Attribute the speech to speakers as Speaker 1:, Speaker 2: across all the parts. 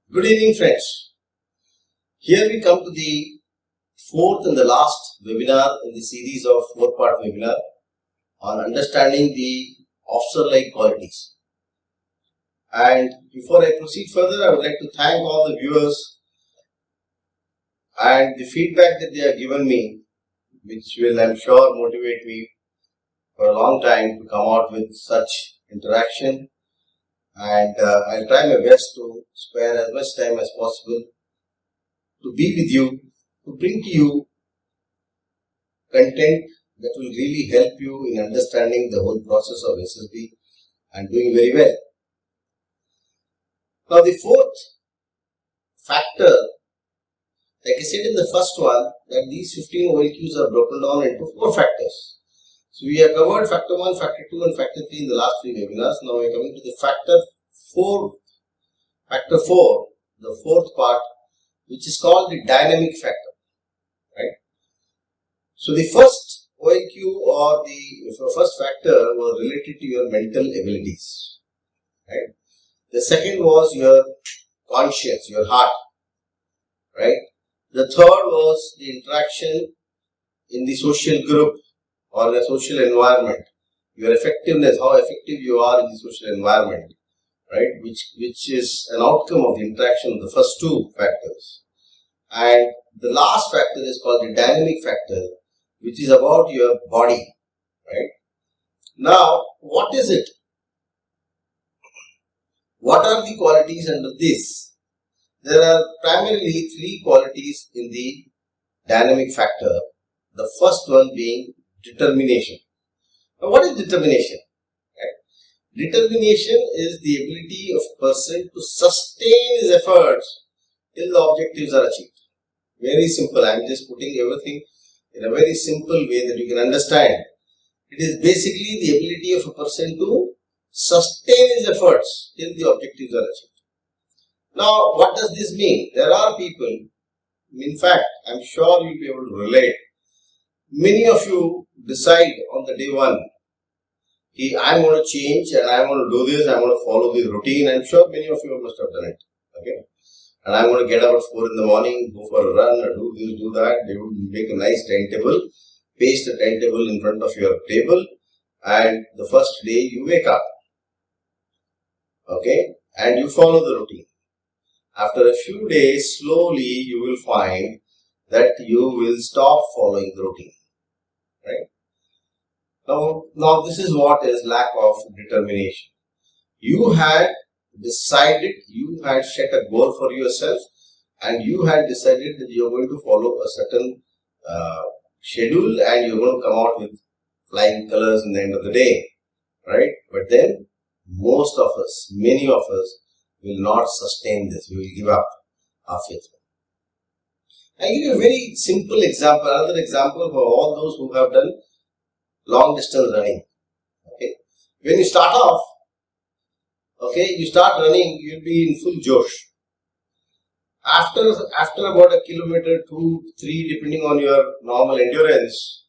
Speaker 1: Good evening, friends. Here we come to the fourth and the last webinar in the series of four-part webinar on understanding the officer-like qualities. And before I proceed further, I would like to thank all the viewers and the feedback that they have given me, which will, I'm sure, motivate me for a long time to come out with such interaction. And I'll try my best to spare as much time as possible to be with you, to bring to you content that will really help you in understanding the whole process of SSB and doing very well. Now the fourth factor, like I said in the first one, that these 15 Olqs are broken down into 4 factors. So we have covered factor 1, factor 2 and factor 3 in the last 3 webinars. Now we are coming to the factor 4, the fourth part, which is called the dynamic factor, right? So the first Olq or the first factor was related to your mental abilities, right? The second was your conscience, your heart, right? The third was the interaction in the social group or the social environment, your effectiveness, how effective you are in the social environment, right? Which is an outcome of the interaction of the first 2 factors. And the last factor is called the dynamic factor, which is about your body, right? Now, what is it? What are the qualities under this? There are primarily 3 qualities in the dynamic factor. The first one being determination. Now, what is determination? Right? Determination is the ability of a person to sustain his efforts till the objectives are achieved. Very simple. I am just putting everything in a very simple way that you can understand. It is basically the ability of a person to sustain his efforts till the objectives are achieved. Now, what does this mean? There are people, in fact, I am sure you will be able to relate. Many of you decide on the day 1, I am going to change and I am going to do this, I am going to follow this routine. I am sure many of you must have done it. Okay? And I am going to get up at 4 in the morning, go for a run, or do this, do that. They would make a nice timetable, paste the timetable in front of your table, and the first day you wake up. Okay? And you follow the routine. After a few days, slowly you will find that you will stop following the routine. Right? Now this is what is lack of determination. You had decided, you had set a goal for yourself and you had decided that you are going to follow a certain schedule and you are going to come out with flying colors in the end of the day, right? But then most of us, many of us will not sustain this. We will give up halfway through. I'll give you a very simple example, another example for all those who have done long distance running. Okay, when you start off, okay, you start running, you'll be in full josh. After about a kilometer, 2, 3, depending on your normal endurance,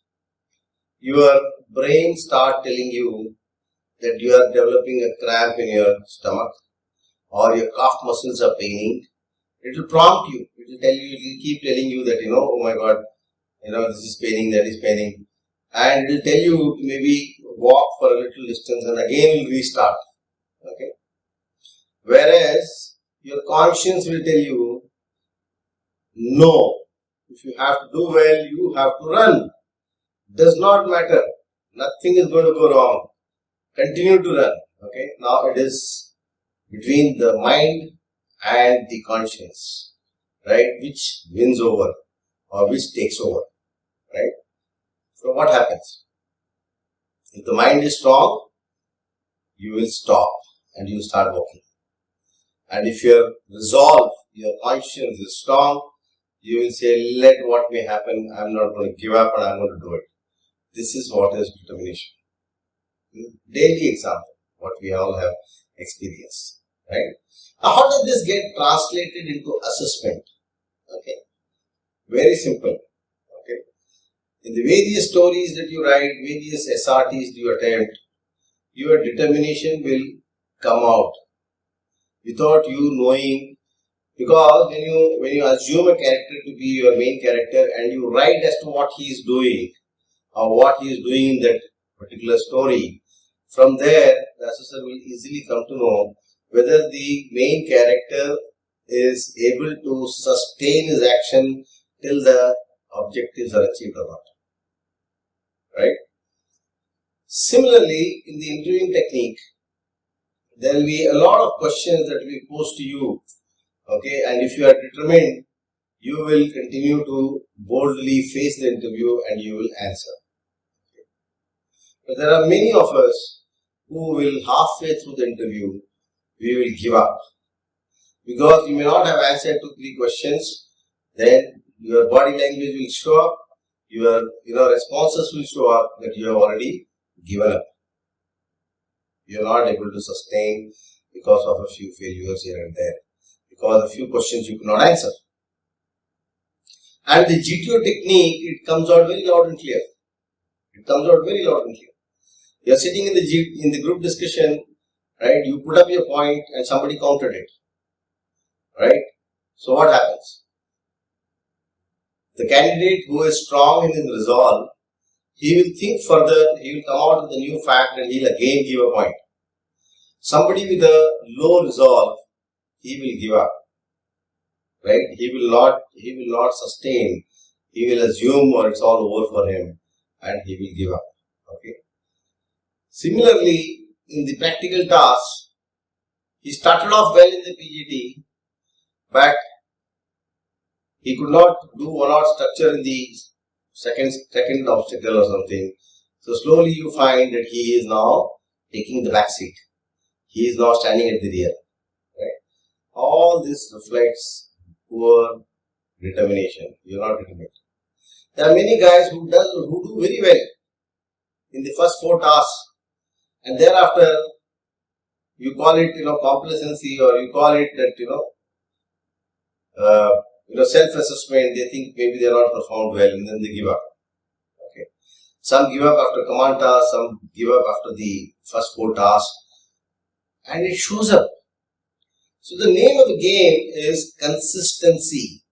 Speaker 1: your brain start telling you that you are developing a cramp in your stomach or your calf muscles are paining. It will prompt you. It will tell you. It will keep telling you that, oh my God, this is paining, that is paining. And it will tell you to maybe walk for a little distance and again will restart. Okay. Whereas your conscience will tell you, no, if you have to do well, you have to run. Does not matter. Nothing is going to go wrong. Continue to run. Okay. Now it is between the mind and the conscience, right, which wins over or which takes over, right? So what happens? If the mind is strong, you will stop and you start walking. And if your resolve, your conscience is strong, you will say, let what may happen, I am not going to give up and I am going to do it. This is what is determination. Daily example, what we all have experienced, right? Now, how does this get translated into assessment? Okay, very simple. Okay, in the various stories that you write, various SRTs you attempt, your determination will come out without you knowing Because when you assume a character to be your main character and you write as to what he is doing or what he is doing in that particular story, from there the assessor will easily come to know whether the main character is able to sustain his action till the objectives are achieved or not. Right? Similarly, in the interviewing technique, there will be a lot of questions that will be posed to you. Okay, and if you are determined, you will continue to boldly face the interview and you will answer. Okay. But there are many of us who will halfway through the interview, we will give up. Because you may not have answered 2-3 questions, then your body language will show up, your responses will show up that you have already given up. You are not able to sustain because of a few failures here and there, because a few questions you could not answer. And the GTO technique, it comes out very loud and clear. It comes out very loud and clear. You are sitting in the group discussion, right? You put up your point and somebody countered it, right? So what happens? The candidate who is strong in his resolve, he will think further, he will come out with a new fact and he will again give a point. Somebody with a low resolve, he will give up, right? He will not sustain. He will assume or it's all over for him and he will give up. Okay. Similarly, in the practical tasks, he started off well in the PGT, but he could not do one-hour structure in the second obstacle or something. So slowly you find that he is now taking the back seat. He is now standing at the rear. Right? All this reflects poor determination. You are not determined. There are many guys who do very well in the first 4 tasks, and thereafter you call it complacency, or you call it that self-assessment. They think maybe they are not performed well and then they give up. Okay. Some give up after command tasks, some give up after the first 4 tasks, and it shows up. So the name of the game is consistency.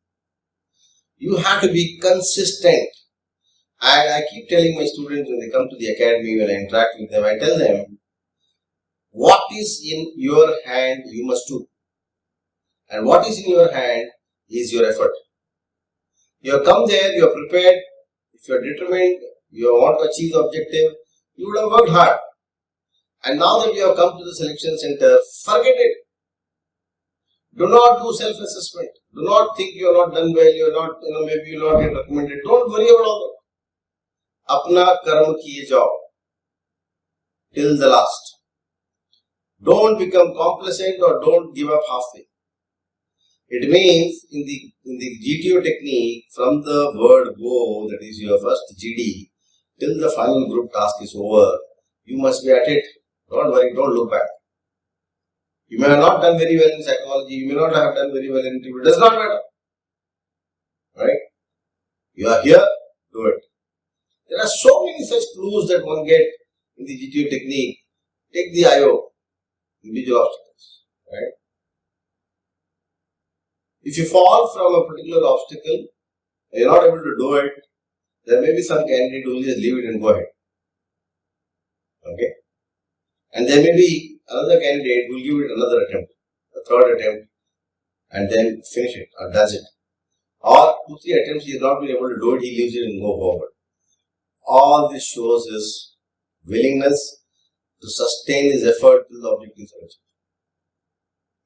Speaker 1: You have to be consistent. And I keep telling my students when they come to the academy, when I interact with them, I tell them, what is in your hand you must do. And what is in your hand is your effort. You have come there, you are prepared, if you are determined, you want to achieve the objective, you would have worked hard. And now that you have come to the selection center, forget it. Do not do self-assessment. Do not think you are not done well, you are not, maybe you will not get recommended. Don't worry about all that. Apna karma kiye jao till the last. Don't become complacent or don't give up halfway. It means in the GTO technique, from the word go, that is your first GD, till the final group task is over, you must be at it. Don't worry, don't look back. You may have not done very well in psychology, you may not have done very well in interview, it does not matter. Right? You are here, do it. There are so many such clues that one get in the GTO technique. Take the IO, individual obstacles. Right? If you fall from a particular obstacle, and you are not able to do it, there may be some candidate who will just leave it and go ahead. Okay? And there may be another candidate who will give it another attempt, a third attempt, and then finish it or does it. Or 2-3 attempts he has not been able to do it, he leaves it and go forward. All this shows his willingness to sustain his effort till the objective is achieved.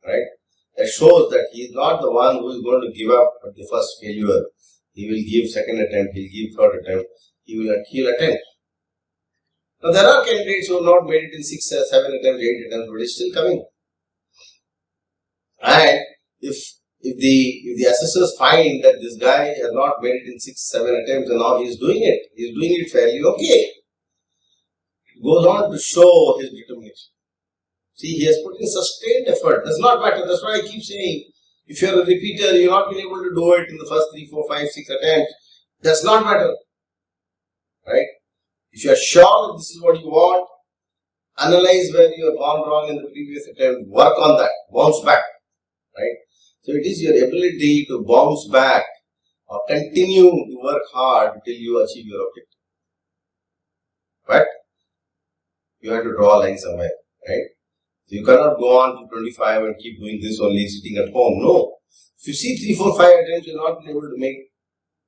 Speaker 1: Right? That shows that he is not the one who is going to give up at the first failure. He will give second attempt, he will give third attempt, he will attempt. Now there are candidates who have not made it in 6, 7 attempts, 8 attempts, but it is still coming. And if the assessors find that this guy has not made it in 6, 7 attempts and now he is doing it fairly okay. It goes on to show his determination. See, he has put in sustained effort. Does not matter. That's why I keep saying, if you are a repeater, you have not been able to do it in the first 3, 4, 5, 6 attempts. Does not matter. Right? If you are sure that this is what you want, analyze where you have gone wrong in the previous attempt, work on that, bounce back. Right? So it is your ability to bounce back or continue to work hard till you achieve your objective. But you have to draw a line somewhere, right? So you cannot go on to 25 and keep doing this only sitting at home. No. If you see 3, 4, 5 attempts, you're not able to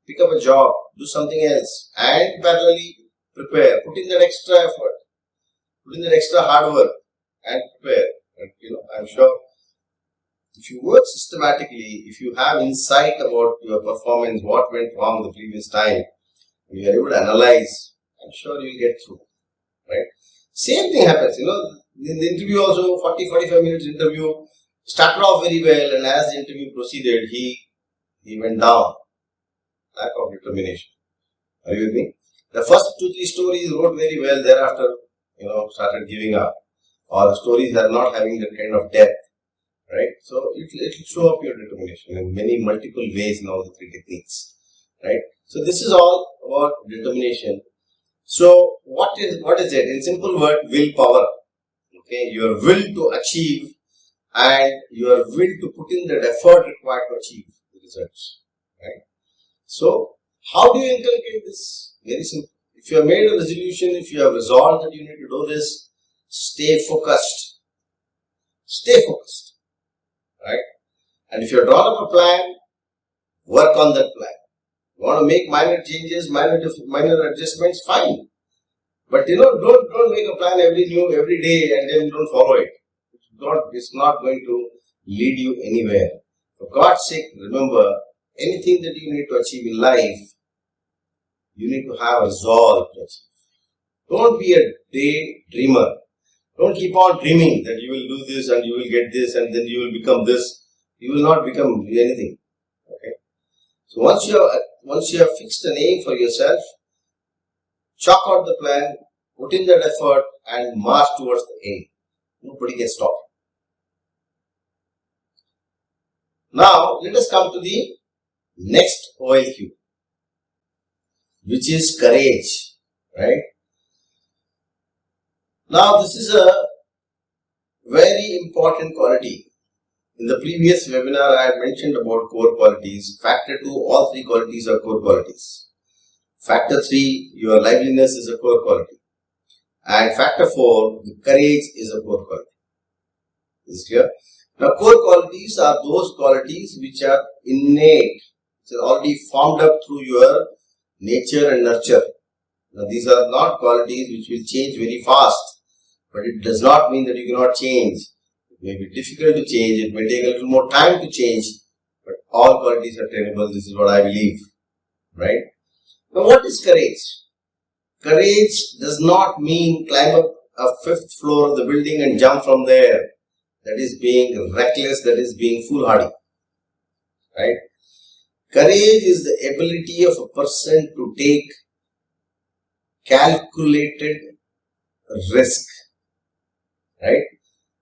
Speaker 1: pick up a job, do something else, and parallelly prepare, put in that extra effort, put in that extra hard work, and prepare. And, I'm sure if you work systematically, if you have insight about your performance, what went wrong the previous time, and you are able to analyze, I'm sure you'll get through, right? Same thing happens, in the interview also, 40-45 minutes interview, started off very well, and as the interview proceeded, he went down. Lack of determination. Are you with me? The first 2-3 stories wrote very well, thereafter, started giving up. Or the stories are not having that kind of depth, right? So it will show up your determination in many multiple ways in all the 3 techniques, right? So this is all about determination. So what is it? In simple word, willpower. Okay, your will to achieve and your will to put in that effort required to achieve the results, right? So how do you inculcate this? Very simple. If you have made a resolution, if you have resolved that you need to do this, stay focused. Stay focused, right? And if you have drawn up a plan, work on that plan. You want to make minor changes, minor adjustments, fine. But don't make a plan every day and then don't follow it. It's not going to lead you anywhere. For God's sake, remember, anything that you need to achieve in life, you need to have resolve to achieve. Don't be a daydreamer. Don't keep on dreaming that you will do this and you will get this and then you will become this. You will not become anything. Okay. So once you have fixed an aim for yourself, chalk out the plan, put in that effort and march towards the aim. Nobody can stop. Now let us come to the next OLQ, which is courage, right? Now this is a very important quality. In the previous webinar I had mentioned about core qualities. Factor 2, all 3 qualities are core qualities. Factor 3, your liveliness is a core quality. And factor 4, the courage is a core quality. Is it clear? Now core qualities are those qualities which are innate. It's already formed up through your nature and nurture. Now these are not qualities which will change very fast. But it does not mean that you cannot change. It may be difficult to change. It may take a little more time to change. But all qualities are trainable. This is what I believe. Right? Now what is courage? Courage does not mean climb up a 5th floor of the building and jump from there. That is being reckless. That is being foolhardy. Right? Courage is the ability of a person to take calculated risk. Right?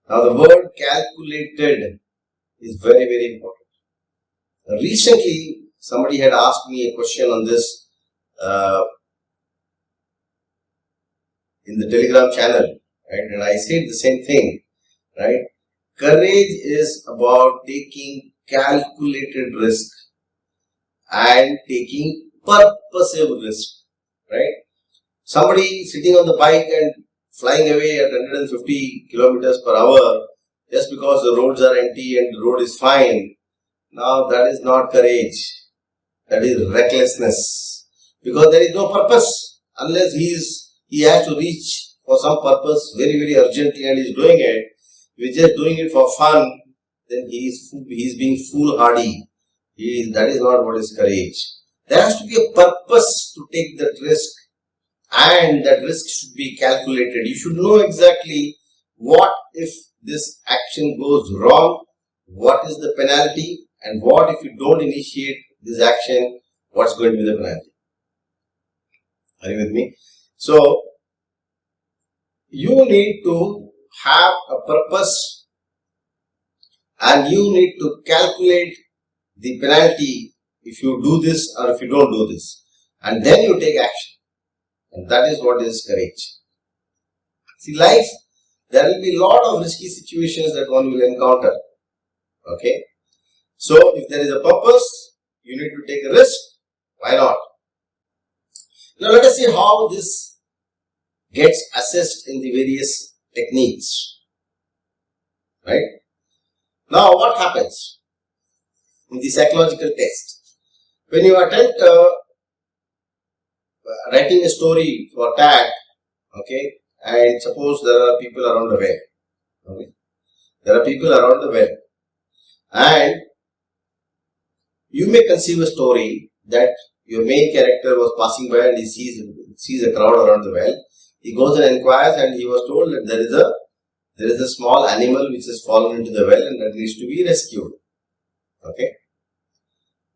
Speaker 1: Now the word calculated is very, very important. Recently, somebody had asked me a question on this in the Telegram channel, right? And I said the same thing, right? Courage is about taking calculated risk and taking purposive risk, right? Somebody sitting on the bike and flying away at 150 kilometers per hour just because the roads are empty and the road is fine. Now that is not courage. That is recklessness. Because there is no purpose unless he has to reach for some purpose very, very urgently and is doing it. If he's just doing it for fun, then he is being foolhardy. That is not what is courage. There has to be a purpose to take that risk. And that risk should be calculated. You should know exactly what if this action goes wrong, what is the penalty, and what if you don't initiate this action, what's going to be the penalty. Are you with me? So, you need to have a purpose and you need to calculate the penalty if you do this or if you don't do this. And then you take action. And that is what is courage. See, life, there will be a lot of risky situations that one will encounter. Okay. So if there is a purpose, you need to take a risk. Why not? Now let us see how this gets assessed in the various techniques. Right? Now what happens in the psychological test? When you attempt writing a story for tag, okay, and suppose there are people around the well, okay, there are people around the well, and you may conceive a story that your main character was passing by and he sees a crowd around the well. He goes and inquires, and he was told that there is a small animal which has fallen into the well and that needs to be rescued. Okay.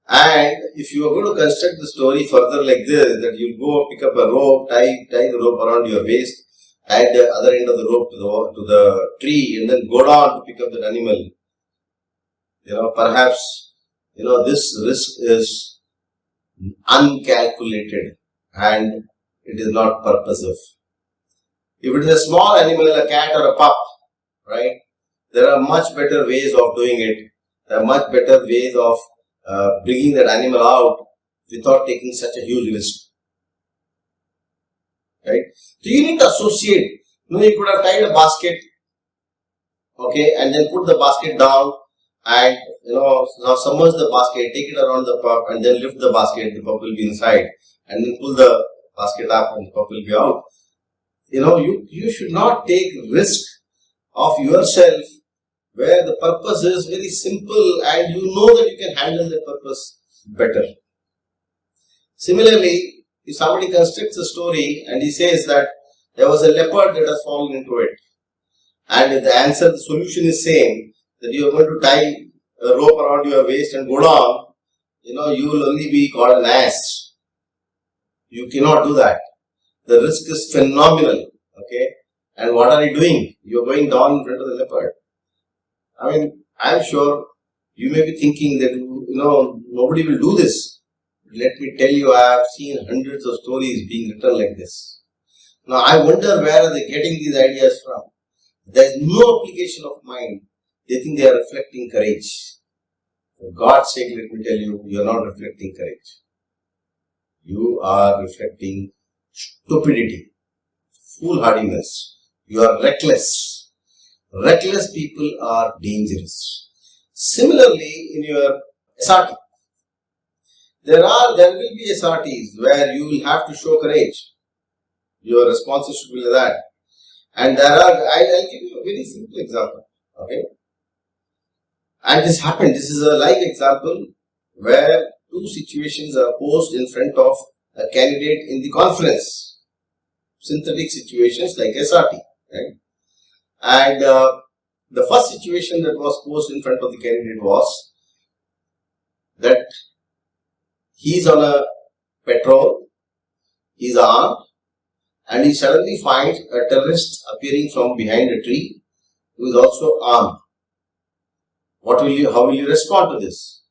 Speaker 1: And if you are going to construct the story further like this, that you go pick up a rope, tie the rope around your waist, tie the other end of the rope to the tree, and then go down to pick up that animal. Perhaps, this risk is uncalculated and it is not purposive. If it is a small animal, a cat or a pup, right, there are much better ways of doing it. There are much better ways of bringing that animal out without taking such a huge risk. Right? So you need to associate. You could have tied a basket, okay, and then put the basket down and now submerge the basket, take it around the pup and then lift the basket, the pup will be inside, and then pull the basket up and the pup will be out. You should not take risk of yourself where the purpose is very simple and you know that you can handle the purpose better. Similarly, if somebody constructs a story and he says that there was a leopard that has fallen into it, and if the solution is same, that you are going to tie a rope around your waist and go down, you will only be called an ass. You cannot do that. The risk is phenomenal, okay? And what are you doing? You are going down in front of the leopard. I am sure you may be thinking that, nobody will do this. Let me tell you, I have seen hundreds of stories being written like this. Now, I wonder where are they getting these ideas from. There is no application of mind. They think they are reflecting courage. For God's sake, let me tell you, you are not reflecting courage. You are reflecting stupidity, foolhardiness. You are reckless. Reckless people are dangerous. Similarly, in your SRT, there will be SRTs where you will have to show courage. Your responses should be like that. And I'll give you a very simple example. Okay. And this happened. This is a live example where two situations are posed in front of a candidate in the conference. Synthetic situations like SRT. Right? And the first situation that was posed in front of the candidate was that he's on a patrol, he's armed, and he suddenly finds a terrorist appearing from behind a tree who is also armed. How will you respond to this?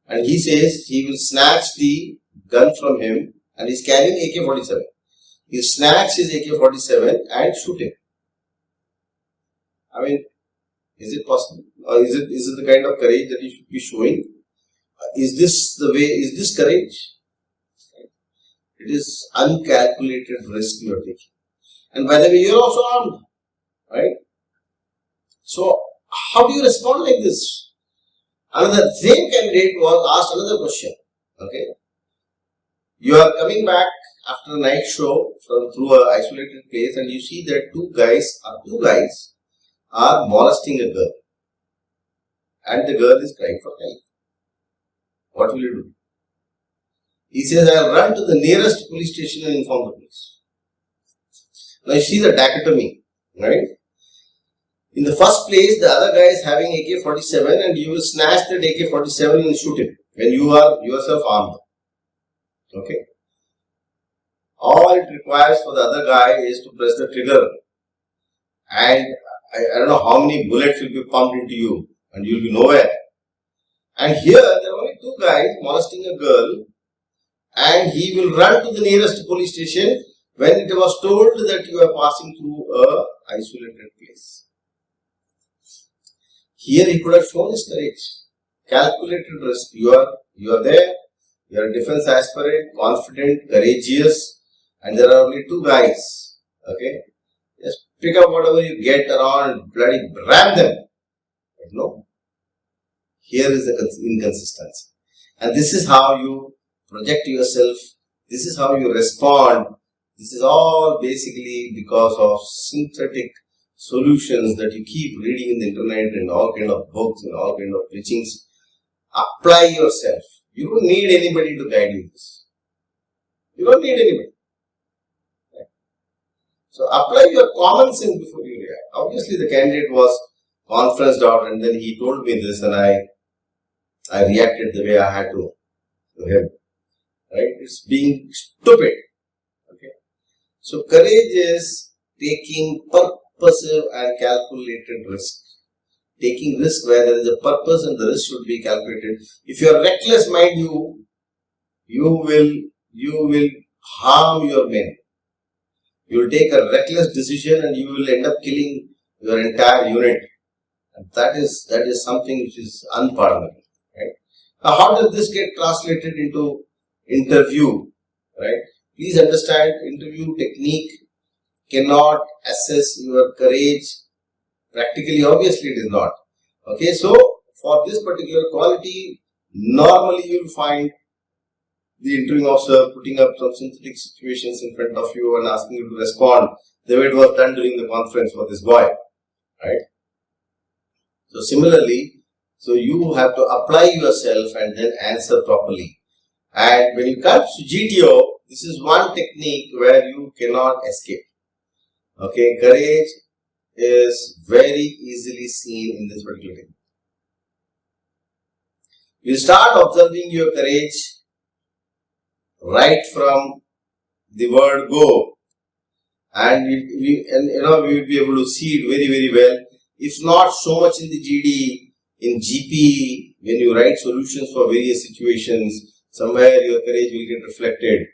Speaker 1: And he says he will snatch the gun from him, and he's carrying AK-47. He snatch his AK-47 and shoot him. Is it possible? Or is it the kind of courage that you should be showing? Is this courage? It is uncalculated risk you are taking. And by the way, you are also armed. Right? So, how do you respond like this? Another same candidate was asked another question. Okay? You are coming back after a night show through an isolated place and you see that two guys are molesting a girl. And the girl is crying for help. What will you do? He says, I will run to the nearest police station and inform the police. Now you see the dichotomy, right? In the first place, the other guy is having AK-47 and you will snatch that AK-47 and shoot him when you are yourself armed. Okay? All it requires for the other guy is to press the trigger and I don't know how many bullets will be pumped into you and you will be nowhere. And here, there are only two guys molesting a girl and he will run to the nearest police station when it was told that you are passing through a isolated place. Here he could have shown his courage. calculated risk. You are there, you are a defense aspirant, confident, courageous, and there are only two guys. Okay, just pick up whatever you get around, bloody ram them. But no, here is the inconsistency, and this is how you project yourself. This is how you respond. This is all basically because of synthetic solutions that you keep reading in the internet and all kind of books and all kind of preachings. Apply yourself. You don't need anybody to guide you this. You don't need anybody. Right? So apply your common sense before you react. Obviously the candidate was conferenced out and then he told me this and I reacted the way I had to him. Right? It's being stupid. Okay. So courage is taking purposive and calculated risk. Taking risk where there is a purpose and the risk should be calculated. If you are reckless, mind you will harm your men. You will take a reckless decision and you will end up killing your entire unit. And that is something which is unpardonable. Right? Now, how does this get translated into interview? Right? Please understand, interview technique cannot assess your courage. Practically, obviously, it is not. Okay, so for this particular quality, normally you will find the interviewing officer putting up some synthetic situations in front of you and asking you to respond the way it was done during the conference for this boy. Right? So similarly, so you have to apply yourself and then answer properly. And when it comes to GTO, this is one technique where you cannot escape. Okay, courage is very easily seen in this particular technique. You start observing your courage right from the word go, and we will be able to see it very, very well. If not so much in the GD, in GP, when you write solutions for various situations, somewhere your courage will get reflected.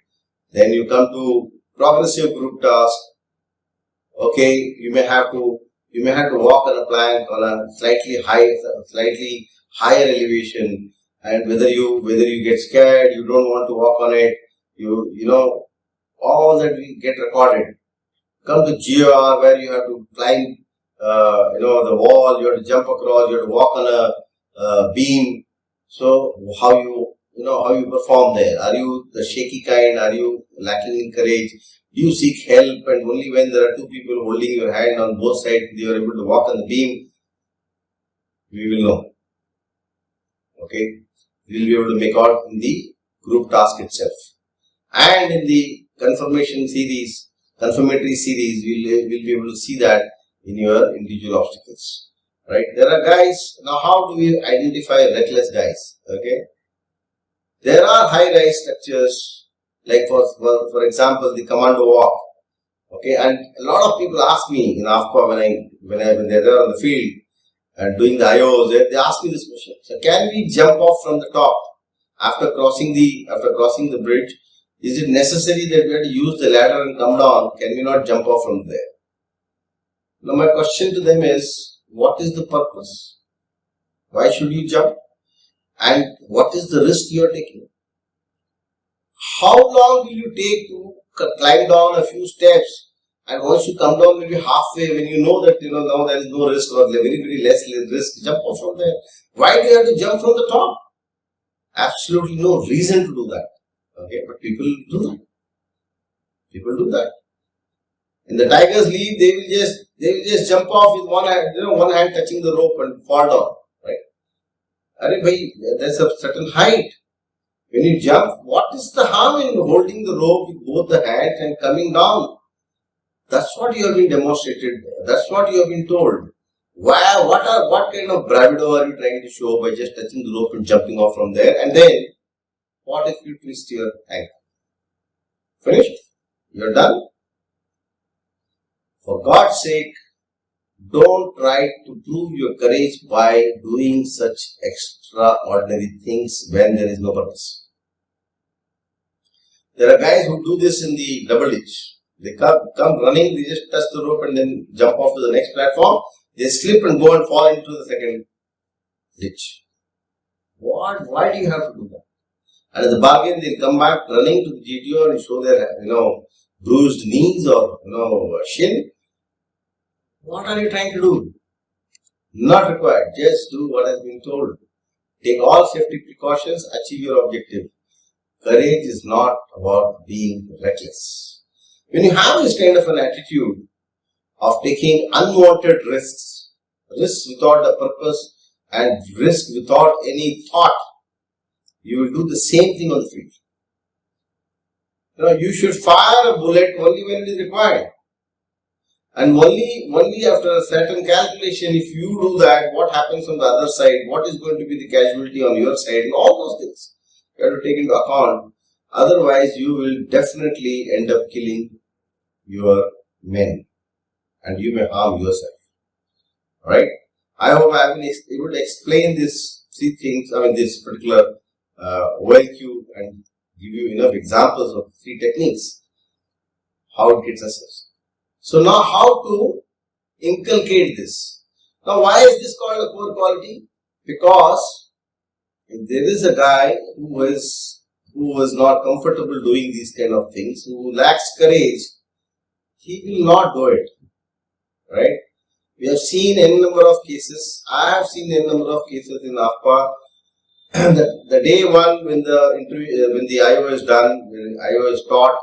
Speaker 1: Then you come to progressive group task. Okay, you may have to walk on a plank on a slightly higher elevation, and whether you get scared, you don't want to walk on it, all that will get recorded. Come to GR where you have to climb the wall, you have to jump across, you have to walk on a beam. So how you perform there? Are you the shaky kind? Are you lacking in courage? Do you seek help, and only when there are two people holding your hand on both sides you are able to walk on the beam? We will know. Okay, we will be able to make out in the group task itself, and in the confirmatory series, we will be able to see that in your individual obstacles. Right? There are guys. Now, how do we identify reckless guys? Okay, there are high-rise structures. Like for example, the commando walk. Okay, and a lot of people ask me in AFPA when they're there on the field and doing the IOs, they ask me this question. So, can we jump off from the top after crossing the bridge? Is it necessary that we have to use the ladder and come down? Can we not jump off from there? Now, my question to them is, what is the purpose? Why should you jump? And what is the risk you are taking? How long will you take to climb down a few steps, and once you come down maybe halfway, when you know that now there is no risk or very, very less risk, jump off from there. Why do you have to jump from the top? Absolutely no reason to do that. Okay, but people do that. People do that. In the Tigers League, they will just jump off with one hand touching the rope and fall down. Right? There's a certain height. When you jump, what is the harm in holding the rope with both the hands and coming down? That's what you have been demonstrated. That's what you have been told. What kind of bravado are you trying to show by just touching the rope and jumping off from there? And then, what if you twist your ankle? Finished? You're done? For God's sake, don't try to prove your courage by doing such extraordinary things when there is no purpose. There are guys who do this in the double ditch. They come running, they just touch the rope and then jump off to the next platform. They slip and go and fall into the second ditch. Why do you have to do that? And in the bargain, they'll come back running to the GTO and show their, bruised knees or, shin. What are you trying to do? Not required. Just do what has been told. Take all safety precautions, achieve your objective. Courage is not about being reckless. When you have this kind of an attitude of taking unwanted risks without a purpose and risk without any thought, you will do the same thing on the field. You should fire a bullet only when it is required. And only after a certain calculation, if you do that, what happens on the other side, what is going to be the casualty on your side, and all those things you have to take into account. Otherwise, you will definitely end up killing your men and you may harm yourself. Alright? I hope I have been able to explain these three things, this particular OLQ and give you enough examples of three techniques, how it gets assessed. So now how to inculcate this? Now why is this called a poor quality? Because if there is a guy who was not comfortable doing these kind of things, who lacks courage, he will not do it. Right? We have seen n number of cases. I have seen n number of cases in AFPA. the day one when the IO is done, when IO is taught,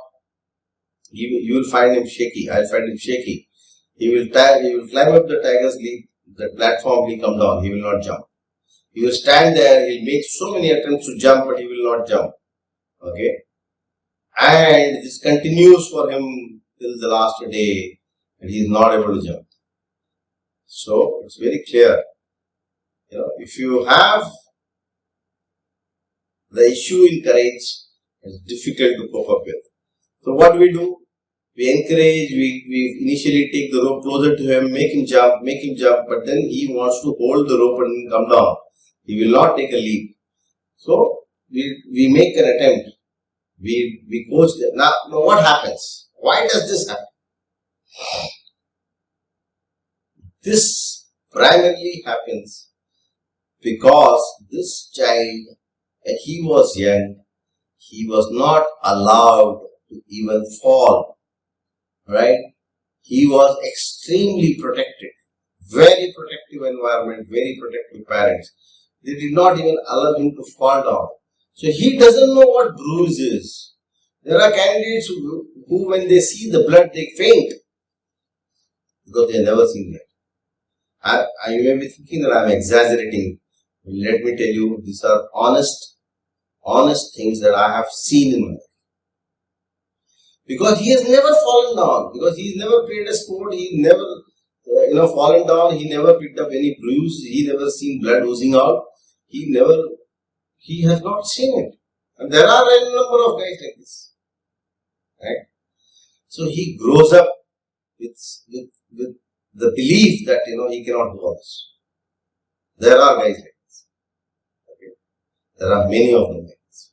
Speaker 1: you will find him shaky. I'll find him shaky. He will climb up the tiger's leap, the platform, he'll come down, he will not jump. He will stand there, he'll make so many attempts to jump, but he will not jump. Okay? And this continues for him till the last day, and he is not able to jump. So, it's very clear. If you have the issue in courage, it's difficult to cope up with. So what do? We encourage, we initially take the rope closer to him, make him jump, but then he wants to hold the rope and come down. He will not take a leap. So, we make an attempt. We coach them. Now what happens? Why does this happen? This primarily happens because this child, when he was young, he was not allowed to even fall. Right? He was extremely protected. Very protective environment, very protective parents. They did not even allow him to fall down. So he doesn't know what bruise is. There are candidates who when they see the blood, they faint. Because they have never seen that. You may be thinking that I am exaggerating. Let me tell you, these are honest things that I have seen in my life. Because he has never fallen down. Because he has never played a sport. He never, fallen down. He never picked up any bruise. He never seen blood oozing out. He has not seen it. And there are a number of guys like this. Right? So he grows up with the belief that, he cannot do all this. There are guys like this. Okay? There are many of them like this.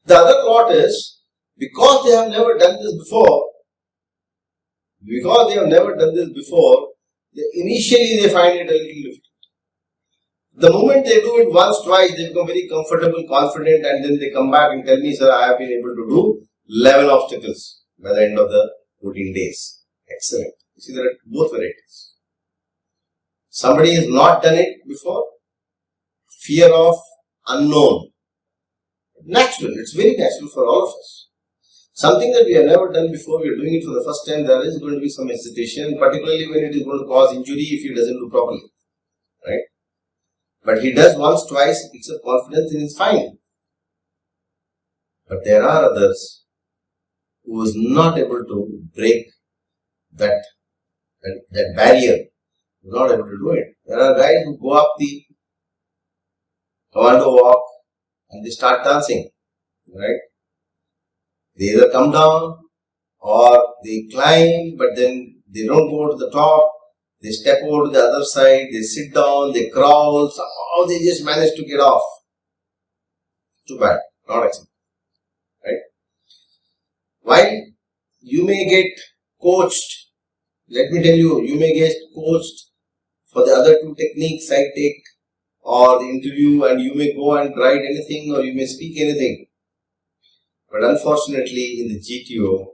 Speaker 1: The other lot is, because they have never done this before, initially they find it a little difficult. The moment they do it once, twice, they become very comfortable, confident, and then they come back and tell me, sir, I have been able to do 11 obstacles by the end of the 14 days. Excellent. You see, there are both varieties. Somebody has not done it before, fear of unknown. Natural, it's very natural for all of us. Something that we have never done before, we are doing it for the first time, there is going to be some hesitation, particularly when it is going to cause injury if he doesn't do properly. Right? But he does once, twice, picks up confidence and it's fine. But there are others who is not able to break that barrier, not able to do it. There are guys who go up the commando walk and they start dancing. Right? They either come down or they climb, but then they don't go to the top. They step over to the other side, they sit down, they crawl, somehow they just manage to get off. Too bad, not acceptable. Right? While you may get coached, let me tell you, you may get coached for the other two techniques I take or the interview, and you may go and write anything or you may speak anything. But unfortunately, in the GTO,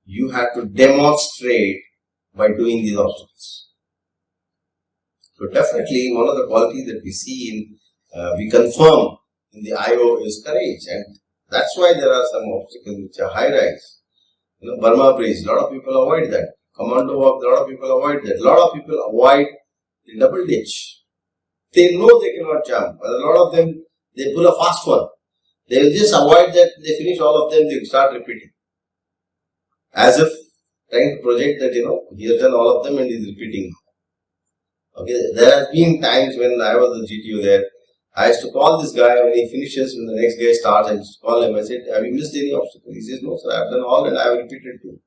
Speaker 1: you have to demonstrate by doing these obstacles. So definitely one of the qualities that we see we confirm in the IO is courage, and that's why there are some obstacles which are high rise. Burma Bridge, a lot of people avoid that. Commando walk, a lot of people avoid that. A lot of people avoid the double ditch. They know they cannot jump, but a lot of them, they pull a fast one. They will just avoid that, they finish all of them, they start repeating. As if trying to project that, he has done all of them and he is repeating. Okay, there have been times when I was the GTO there, I used to call this guy when he finishes, when the next guy starts, I used to call him. I said, have you missed any obstacle? He says, no sir, I have done all and I have repeated too.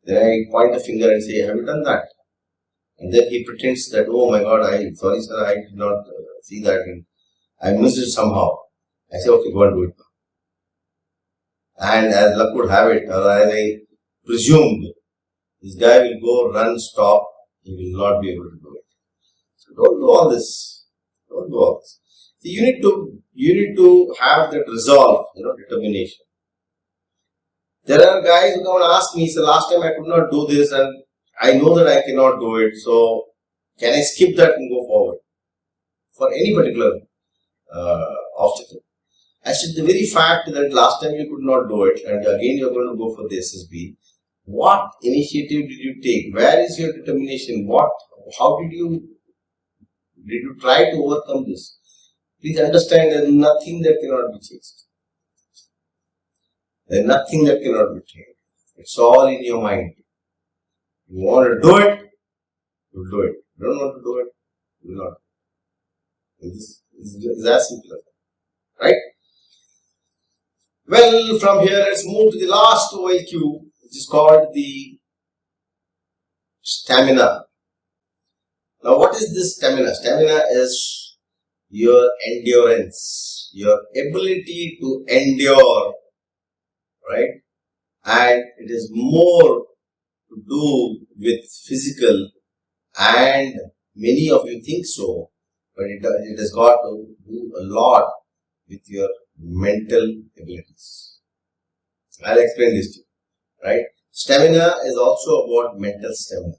Speaker 1: Then I point a finger and say, have you done that? And then he pretends that, oh my God, sorry sir, I did not see that and I missed it somehow. I say, okay, go and do it now. And as luck would have it, or as I presumed, this guy will go, run, stop, he will not be able to do it. So don't do all this. Don't do all this. So you need to have that resolve, determination. There are guys who come and ask me, so last time I could not do this and I know that I cannot do it, so can I skip that and go forward for any particular obstacle? I said, the very fact that last time you could not do it and again you are going to go for the SSB, what initiative did you take? Where is your determination? How did you try to overcome this? Please understand there is nothing that cannot be changed. There is nothing that cannot be changed. It's all in your mind. You want to do it, you will do it. You don't want to do it, you will not. This is as simple as that. Right? Well, from here, let's move to the last OLQ, which is called the stamina. Now, what is this stamina? Stamina is your endurance, your ability to endure, right? And it is more to do with physical, and many of you think so, but it has got to do a lot with your mental abilities. I'll explain this to you, right? Stamina is also about mental stamina.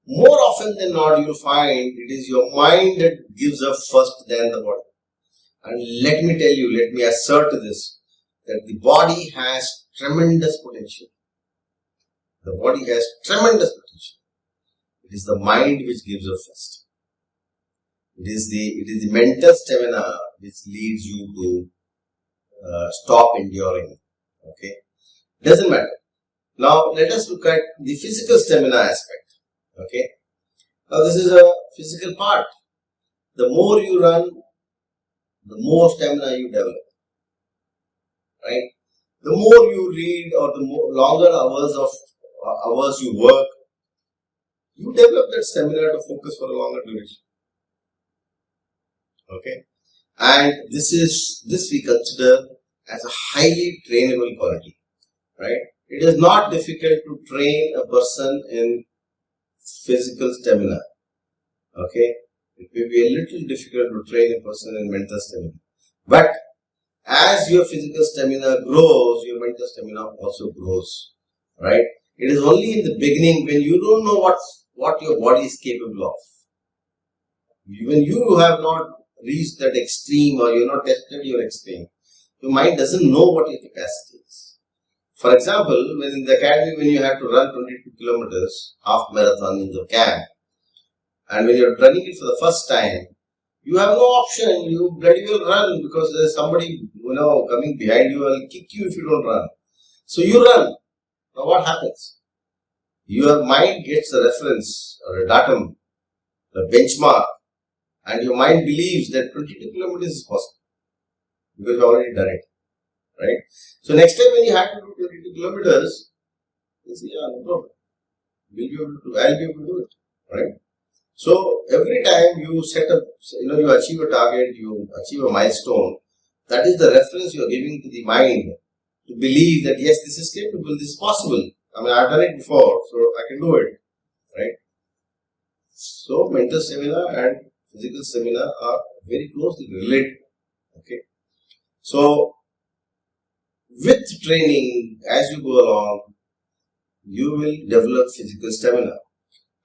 Speaker 1: More often than not, you will find it is your mind that gives up first than the body. And let me tell you, let me assert this, that the body has tremendous potential. The body has tremendous potential. It is the mind which gives up first. It is the mental stamina which leads you to stop enduring. Okay, doesn't matter. Now let us look at the physical stamina aspect. Okay, now this is a physical part. The more you run, the more stamina you develop. Right? The more you read or the longer hours you work, you develop that stamina to focus for a longer duration. Okay, and this we consider as a highly trainable quality, right? It is not difficult to train a person in physical stamina. Okay, it may be a little difficult to train a person in mental stamina, but as your physical stamina grows, your mental stamina also grows, right? It is only in the beginning when you don't know what your body is capable of. When you have not reached that extreme or you have not tested your extreme, your mind doesn't know what your capacity is. For example, when in the academy, when you have to run 22 kilometers, half marathon in the camp, and when you're running it for the first time, you have no option. You bloody well run because there's somebody coming behind you and will kick you if you don't run. So you run. Now what happens? Your mind gets a reference or a datum, a benchmark, and your mind believes that 22 kilometers is possible because you've already done it. Right? So next time when you have to do 22 kilometers, you say, yeah, no problem. I'll be able to do it. Right? So every time you set up, you achieve a target, you achieve a milestone, that is the reference you are giving to the mind to believe that yes, this is capable, this is possible. I mean, I've done it before, so I can do it. Right? So mental stamina and physical stamina are very closely related. Okay. So, with training, as you go along, you will develop physical stamina.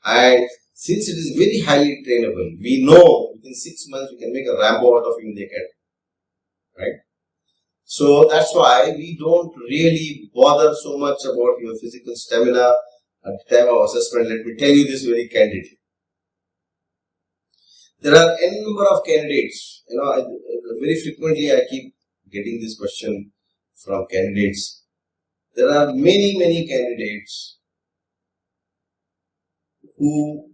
Speaker 1: And since it is very highly trainable, we know within 6 months we can make a Rambo out of him in the academy. Right? So that's why we don't really bother so much about your physical stamina at the time of assessment. Let me tell you this very candidly. There are n number of candidates. Very frequently I keep getting this question from candidates. There are many candidates who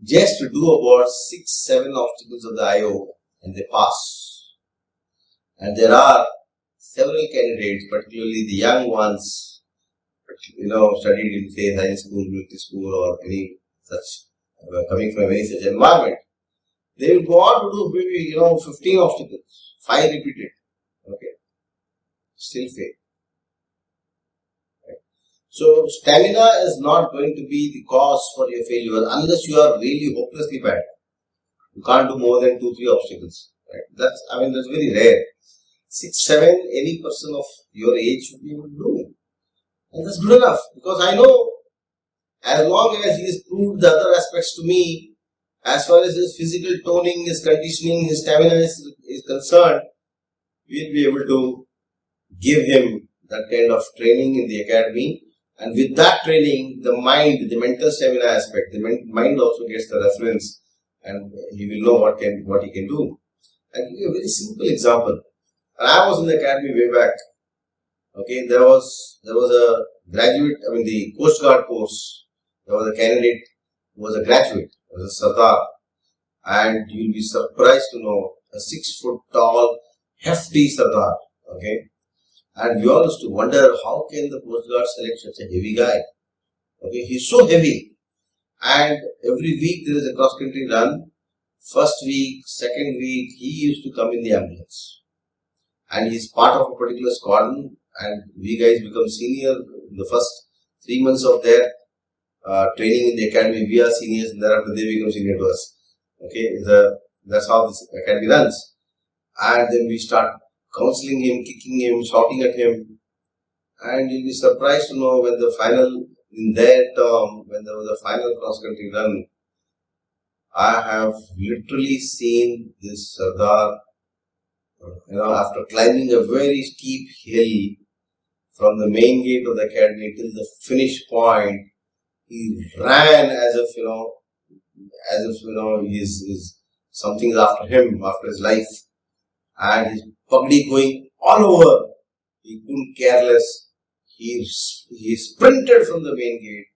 Speaker 1: just do about 6-7 obstacles of the IO and they pass. And there are several candidates, particularly the young ones, studied in say science school, military school, or any such, coming from any such environment. They will go on to do maybe 15 obstacles, 5 repeated. Okay, still fail. Right? So stamina is not going to be the cause for your failure unless you are really hopelessly bad. You can't do more than 2-3 obstacles. Right? That's very rare. 6-7, any person of your age should be able to do. And that's good enough, because I know as long as he has proved the other aspects to me, as far as his physical toning, his conditioning, his stamina is concerned, we'll be able to give him that kind of training in the academy. And with that training, the mind, the mental stamina aspect, the mind also gets the reference, and he will know what he can do. I'll give you a very simple example. And I was in the academy way back. Okay, there was a graduate, the Coast Guard course. There was a candidate who was a graduate, was a Sardar. And you'll be surprised to know, a 6 foot tall, hefty Sardar. Okay. And we all used to wonder, how can the Coast Guard select such a heavy guy? Okay, he's so heavy. And every week there is a cross country run. First week, second week, he used to come in the ambulance. And he's part of a particular squadron, and we guys become senior in the first 3 months of their training in the academy. We are seniors, and thereafter they become senior to us. Okay, that's how this academy runs. And then we start counseling him, kicking him, shouting at him, and you'll be surprised to know when in their term, when there was a final cross country run, I have literally seen this Sardar, after climbing a very steep hill from the main gate of the academy till the finish point, he ran as if something is after him, after his life, and his pagdi going all over. He couldn't care less. He sprinted from the main gate,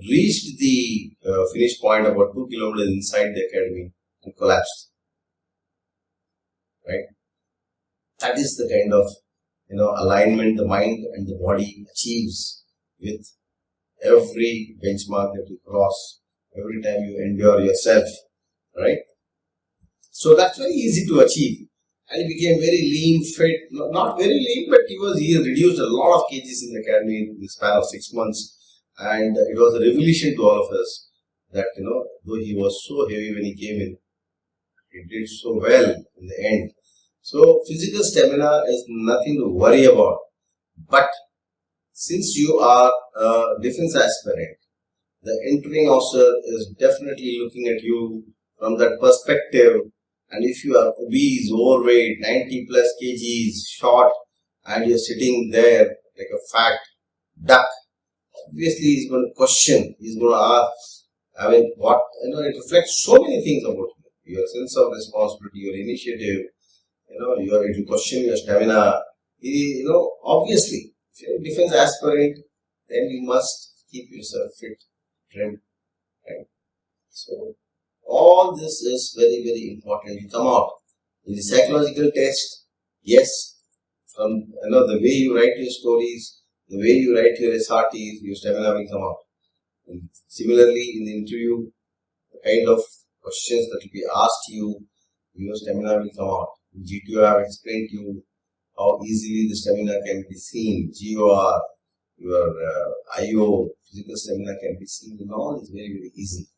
Speaker 1: reached the finish point about 2 kilometers inside the academy, and collapsed. Right? That is the kind of alignment the mind and the body achieves with every benchmark that you cross, every time you endure yourself. Right? So that's very easy to achieve. And he became very lean, fit, not very lean, but he reduced a lot of kgs in the academy in the span of 6 months. And it was a revelation to all of us that, though he was so heavy when he came in, he did so well in the end. So physical stamina is nothing to worry about. But since you are a defense aspirant, the entering officer is definitely looking at you from that perspective. And if you are obese, overweight, 90 plus kgs, short, and you're sitting there like a fat duck, obviously he's going to question, he's going to ask, it reflects so many things about you. Your sense of responsibility, your initiative, it will question your stamina. Obviously, if you're a defense aspirant, then you must keep yourself fit, trim, right? So, all this is very, very important. You come out in the psychological test. Yes, from the way you write your stories, the way you write your SRTs, your stamina will come out. And similarly, in the interview, the kind of questions that will be asked you, your stamina will come out. In G2, I have explained to you how easily the stamina can be seen. GOR, your IO, physical stamina can be seen, and all is very, very easy,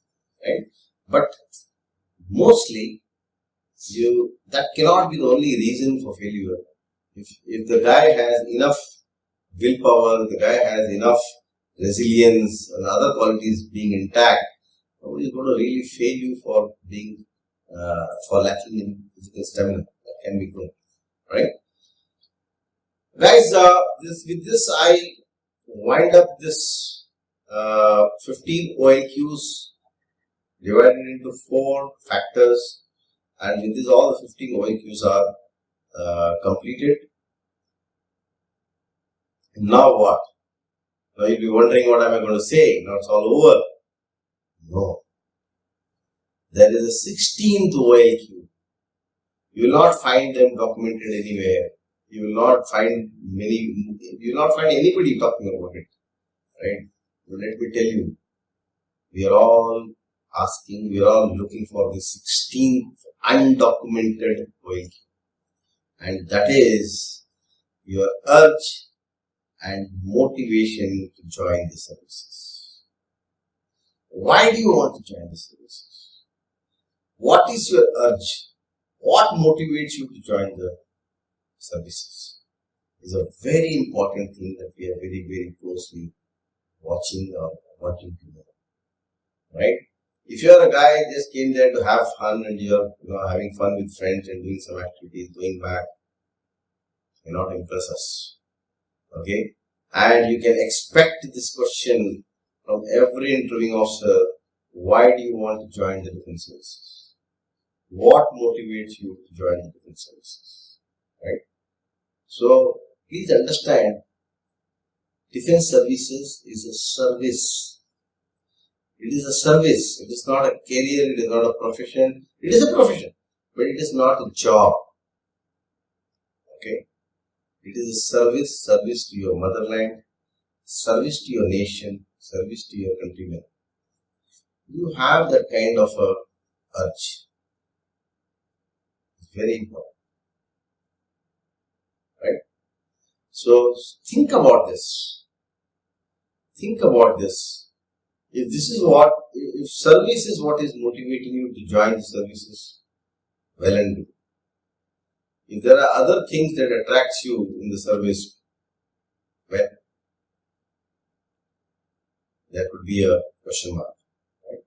Speaker 1: right? But mostly that cannot be the only reason for failure. If the guy has enough willpower, the guy has enough resilience and other qualities being intact, nobody is going to really fail you for being for lacking in physical stamina. That can be grown, right? Guys, with this I wind up this 15 OLQs divided into 4 factors, and with this all the 15 OLQs are completed. Now what? Now you'll be wondering what am I going to say? Now it's all over. No. There is a 16th OLQ. You will not find them documented anywhere. You will not find anybody talking about it. Right? But let me tell you, we are all looking for the 16th undocumented OLQ. And that is your urge and motivation to join the services. Why do you want to join the services? What is your urge? What motivates you to join the services? Is a very important thing that we are very, very closely watching or wanting to know. Right? If you are a guy who just came there to have fun and you are having fun with friends and doing some activities, going back, cannot impress us. Okay? And you can expect this question from every interviewing officer: why do you want to join the defense services? What motivates you to join the defense services? Right? So, please understand, defense services is a service. It is a service. It is not a career. It is not a profession. It is a profession, but it is not a job. Okay? It is a service to your motherland, service to your nation, service to your countrymen. You have that kind of a urge. It's very important. Right? So think about this. Think about this. If service is what is motivating you to join the services, well and good. If there are other things that attracts you in the service, well, there could be a question mark. Right?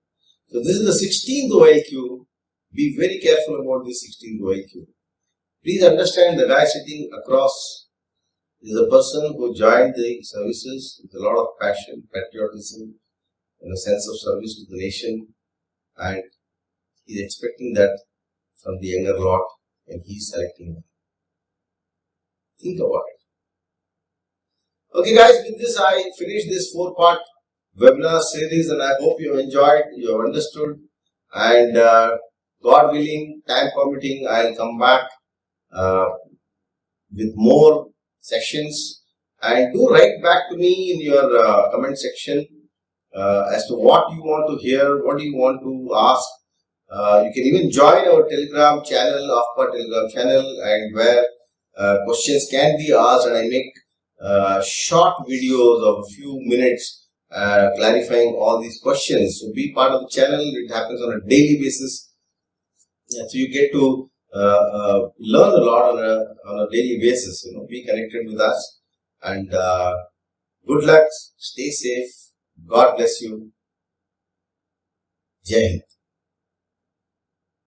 Speaker 1: So this is the 16th OLQ. Be very careful about this 16th OLQ. Please understand, the guy sitting across is a person who joined the services with a lot of passion, patriotism, and a sense of service to the nation, and he is expecting that from the younger lot, and he is selecting them. Think about it. Okay guys, with this I finish this 4-part webinar series, and I hope you have enjoyed, you have understood, and God willing, time permitting, I will come back with more sessions, and do write back to me in your comment section as to what you want to hear, what do you want to ask. You can even join our Telegram channel, AFPA Telegram channel, and where questions can be asked, and I make short videos of a few minutes clarifying all these questions. So be part of the channel. It happens on a daily basis. Yeah, so you get to learn a lot on a daily basis. Be connected with us, and good luck. Stay safe. God bless you. Jai Hind.